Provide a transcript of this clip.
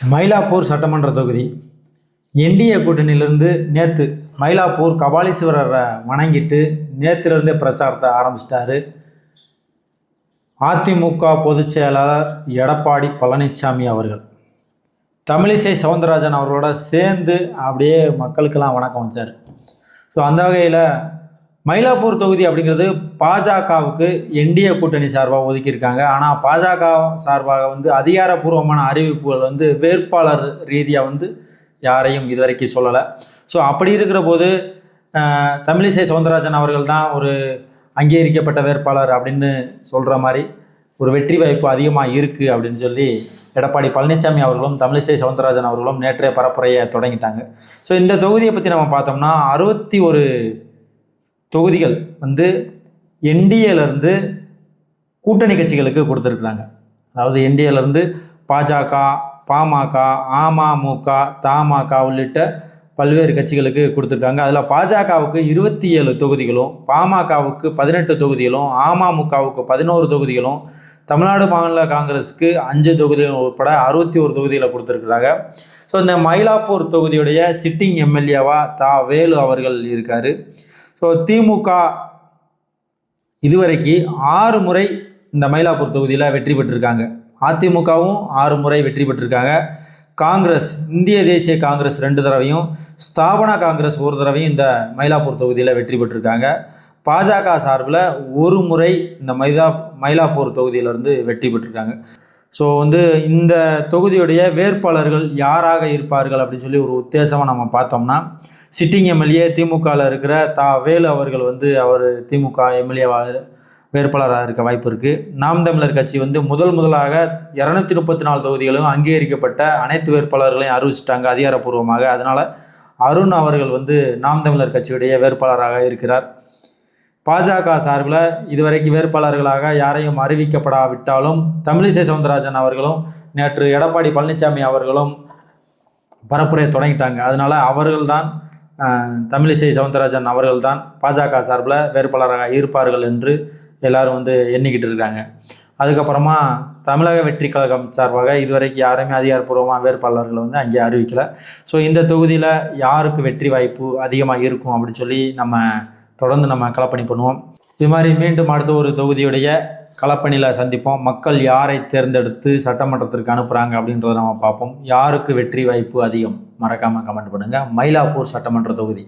மயிலாப்பூர் சட்டமன்ற தொகுதி என்டிஏ கூட்டணியிலிருந்து நேற்று மயிலாப்பூர் கபாலீஸ்வரரை வணங்கிட்டு நேற்றுலேருந்தே பிரச்சாரத்தை ஆரம்பிச்சிட்டாரு அதிமுக பொதுச் செயலாளர் எடப்பாடி பழனிசாமி அவர்கள். தமிழிசை சவுந்தரராஜன் அவர்களோட சேர்ந்து அப்படியே மக்களுக்கெல்லாம் வணக்கம் வச்சார். ஸோ அந்த வகையில் மயிலாப்பூர் தொகுதி அப்படிங்கிறது பாஜகவுக்கு என்டிஏ கூட்டணி சார்பாக ஒதுக்கியிருக்காங்க. ஆனால் பாஜக சார்பாக அதிகாரப்பூர்வமான அறிவிப்புகள் வேட்பாளர் ரீதியாக யாரையும் இதுவரைக்கும் சொல்லலை. ஸோ அப்படி இருக்கிற போது தமிழிசை சவுந்தரராஜன் அவர்கள் தான் ஒரு அங்கீகரிக்கப்பட்ட வேட்பாளர் அப்படின்னு சொல்கிற மாதிரி ஒரு வெற்றி வாய்ப்பு அதிகமாக இருக்குது அப்படின்னு சொல்லி எடப்பாடி பழனிசாமி அவர்களும் தமிழிசை சவுந்தரராஜன் அவர்களும் நேற்றைய பரப்புரையை தொடங்கிட்டாங்க. ஸோ இந்த தொகுதியை பற்றி நம்ம பார்த்தோம்னா 61 தொகுதிகள் என்டிஏலேருந்து கூட்டணி கட்சிகளுக்கு கொடுத்துருக்குறாங்க. அதாவது என்டிஏலேருந்து பாஜக, பாமக, அமமுக, தமாக உள்ளிட்ட பல்வேறு கட்சிகளுக்கு கொடுத்துருக்காங்க. அதில் பாஜகவுக்கு 27 தொகுதிகளும், பாமகவுக்கு 18 தொகுதிகளும், அமமுகவுக்கு 11 தொகுதிகளும், தமிழ்நாடு மாநில காங்கிரஸுக்கு 5 தொகுதிகள் உட்பட 61 தொகுதிகளை கொடுத்துருக்குறாங்க. ஸோ இந்த மயிலாப்பூர் தொகுதியுடைய சிட்டிங் எம்எல்ஏவாக வேலு அவர்கள் இருக்கார். ஸோ திமுக இதுவரைக்கும் 6 முறை இந்த மயிலாப்பூர் தொகுதியில் வெற்றி பெற்றிருக்காங்க. அதிமுகவும் 6 முறை வெற்றி பெற்றிருக்காங்க. காங்கிரஸ், இந்திய தேசிய காங்கிரஸ் 2 தடவையும், ஸ்தாபனா காங்கிரஸ் 1 தடவையும் இந்த மயிலாப்பூர் தொகுதியில் வெற்றி பெற்றிருக்காங்க. பாஜக சார்பில் 1 முறை இந்த மயிலாப்பூர் தொகுதியிலிருந்து வெற்றி பெற்றிருக்காங்க. ஸோ இந்த தொகுதியுடைய வேட்பாளர்கள் யாராக இருப்பார்கள் அப்படின்னு சொல்லி ஒரு உத்தேசமாக நம்ம பார்த்தோம்னா, சிட்டிங் எம்எல்ஏ திமுகவில் இருக்கிற வேலு அவர்கள் அவர் திமுக எம்எல்ஏவாக வேட்பாளராக இருக்க வாய்ப்பு இருக்குது. நாம் தமிழர் கட்சி முதலாக 234 தொகுதிகளும் அங்கீகரிக்கப்பட்ட அனைத்து வேட்பாளர்களையும் அறிவிச்சிட்டாங்க அதிகாரப்பூர்வமாக. அதனால் அருண் அவர்கள் நாம் தமிழர் கட்சியுடைய வேட்பாளராக இருக்கிறார். பாஜக சார்பில் இதுவரைக்கும் வேட்பாளர்களாக யாரையும் அறிவிக்கப்படாவிட்டாலும் தமிழிசை சவுந்தரராஜன் அவர்களும் நேற்று எடப்பாடி பழனிசாமி அவர்களும் பரப்புரை தொடங்கிட்டாங்க. அதனால் அவர்கள்தான் தமிழிசை சவுந்தரராஜன் அவர்கள்தான் பாஜக சார்பில் வேட்பாளராக இருப்பார்கள் என்று எல்லாரும் எண்ணிக்கிட்டு இருக்காங்க. அதுக்கப்புறமா தமிழக வெற்றி கழகம் சார்பாக இதுவரைக்கும் யாருமே அதிகாரப்பூர்வமாக வேட்பாளர்களை அங்கே அறிவிக்கலை. ஸோ இந்த தொகுதியில் யாருக்கு வெற்றி வாய்ப்பு அதிகமாக இருக்கும் அப்படின்னு சொல்லி தொடர்ந்து நம்ம களப்பணி பண்ணுவோம். இது மாதிரி மீண்டும் அடுத்த ஒரு தொகுதியுடைய களப்பணியில் சந்திப்போம். மக்கள் யாரை தேர்ந்தெடுத்து சட்டமன்றத்திற்கு அனுப்புகிறாங்க அப்படின்றத நம்ம பார்ப்போம். யாருக்கு வெற்றி வாய்ப்பு அதிகம் மறக்காமல் கமெண்ட் பண்ணுங்கள். மயிலாப்பூர் சட்டமன்ற தொகுதி